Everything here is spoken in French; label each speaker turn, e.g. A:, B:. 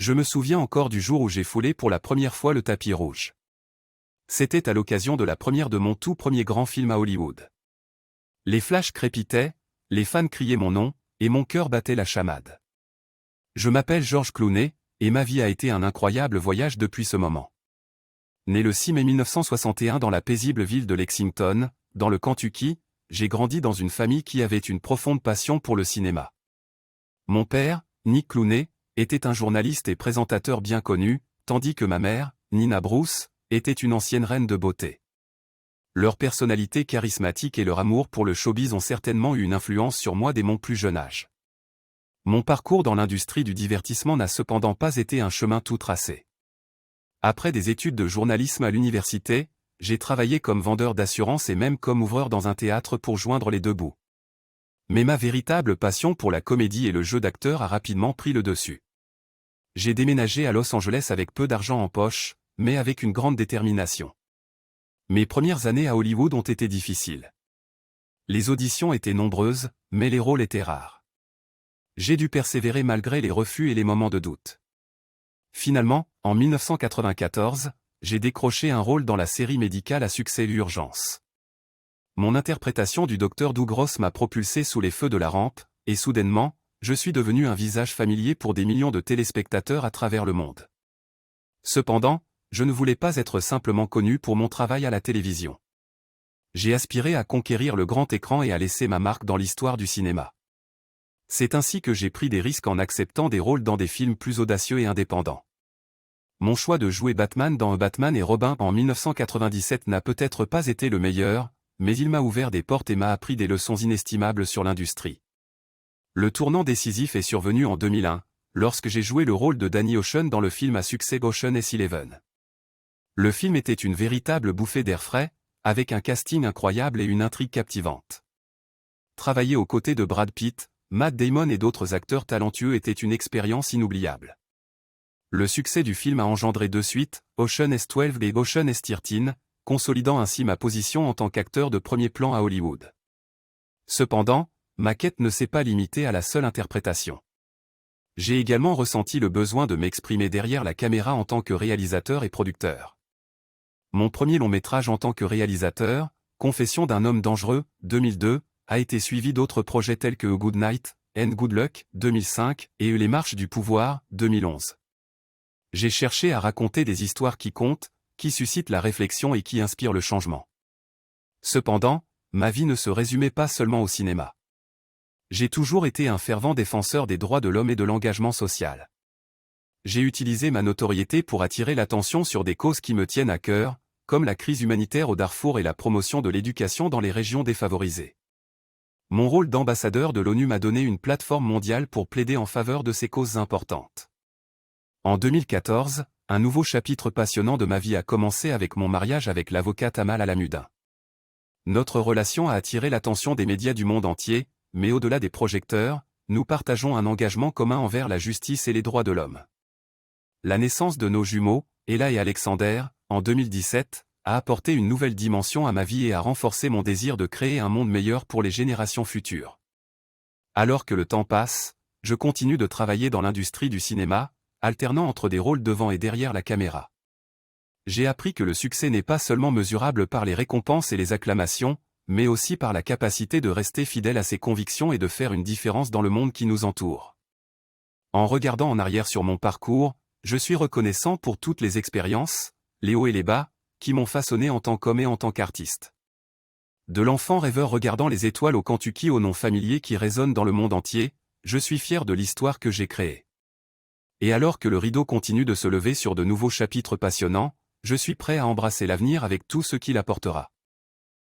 A: Je me souviens encore du jour où j'ai foulé pour la première fois le tapis rouge. C'était à l'occasion de la première de mon tout premier grand film à Hollywood. Les flashs crépitaient, les fans criaient mon nom, et mon cœur battait la chamade. Je m'appelle George Clooney, et ma vie a été un incroyable voyage depuis ce moment. Né le 6 mai 1961 dans la paisible ville de Lexington, dans le Kentucky, j'ai grandi dans une famille qui avait une profonde passion pour le cinéma. Mon père, Nick Clooney, était un journaliste et présentateur bien connu, tandis que ma mère, Nina Bruce, était une ancienne reine de beauté. Leur personnalité charismatique et leur amour pour le showbiz ont certainement eu une influence sur moi dès mon plus jeune âge. Mon parcours dans l'industrie du divertissement n'a cependant pas été un chemin tout tracé. Après des études de journalisme à l'université, j'ai travaillé comme vendeur d'assurance et même comme ouvreur dans un théâtre pour joindre les deux bouts. Mais ma véritable passion pour la comédie et le jeu d'acteur a rapidement pris le dessus. J'ai déménagé à Los Angeles avec peu d'argent en poche, mais avec une grande détermination. Mes premières années à Hollywood ont été difficiles. Les auditions étaient nombreuses, mais les rôles étaient rares. J'ai dû persévérer malgré les refus et les moments de doute. Finalement, en 1994, j'ai décroché un rôle dans la série médicale à succès L'Urgence. Mon interprétation du docteur Doug Ross m'a propulsé sous les feux de la rampe, et soudainement, je suis devenu un visage familier pour des millions de téléspectateurs à travers le monde. Cependant, je ne voulais pas être simplement connu pour mon travail à la télévision. J'ai aspiré à conquérir le grand écran et à laisser ma marque dans l'histoire du cinéma. C'est ainsi que j'ai pris des risques en acceptant des rôles dans des films plus audacieux et indépendants. Mon choix de jouer Batman dans Batman et Robin en 1997 n'a peut-être pas été le meilleur, mais il m'a ouvert des portes et m'a appris des leçons inestimables sur l'industrie. Le tournant décisif est survenu en 2001, lorsque j'ai joué le rôle de Danny Ocean dans le film à succès Ocean's 11. Le film était une véritable bouffée d'air frais, avec un casting incroyable et une intrigue captivante. Travailler aux côtés de Brad Pitt, Matt Damon et d'autres acteurs talentueux était une expérience inoubliable. Le succès du film a engendré deux suites, Ocean's 12 et Ocean's 13, consolidant ainsi ma position en tant qu'acteur de premier plan à Hollywood. Cependant, ma quête ne s'est pas limitée à la seule interprétation. J'ai également ressenti le besoin de m'exprimer derrière la caméra en tant que réalisateur et producteur. Mon premier long métrage en tant que réalisateur, Confession d'un homme dangereux, 2002, a été suivi d'autres projets tels que A Good Night and Good Luck, 2005, et Les Marches du pouvoir, 2011. J'ai cherché à raconter des histoires qui comptent, qui suscitent la réflexion et qui inspirent le changement. Cependant, ma vie ne se résumait pas seulement au cinéma. J'ai toujours été un fervent défenseur des droits de l'homme et de l'engagement social. J'ai utilisé ma notoriété pour attirer l'attention sur des causes qui me tiennent à cœur, comme la crise humanitaire au Darfour et la promotion de l'éducation dans les régions défavorisées. Mon rôle d'ambassadeur de l'ONU m'a donné une plateforme mondiale pour plaider en faveur de ces causes importantes. En 2014, un nouveau chapitre passionnant de ma vie a commencé avec mon mariage avec l'avocate Amal Alamudin. Notre relation a attiré l'attention des médias du monde entier, mais au-delà des projecteurs, nous partageons un engagement commun envers la justice et les droits de l'homme. La naissance de nos jumeaux, Ella et Alexander, en 2017, a apporté une nouvelle dimension à ma vie et a renforcé mon désir de créer un monde meilleur pour les générations futures. Alors que le temps passe, je continue de travailler dans l'industrie du cinéma, alternant entre des rôles devant et derrière la caméra. J'ai appris que le succès n'est pas seulement mesurable par les récompenses et les acclamations, mais aussi par la capacité de rester fidèle à ses convictions et de faire une différence dans le monde qui nous entoure. En regardant en arrière sur mon parcours, je suis reconnaissant pour toutes les expériences, les hauts et les bas, qui m'ont façonné en tant qu'homme et en tant qu'artiste. De l'enfant rêveur regardant les étoiles au Kentucky au nom familier qui résonne dans le monde entier, je suis fier de l'histoire que j'ai créée. Et alors que le rideau continue de se lever sur de nouveaux chapitres passionnants, je suis prêt à embrasser l'avenir avec tout ce qu'il apportera.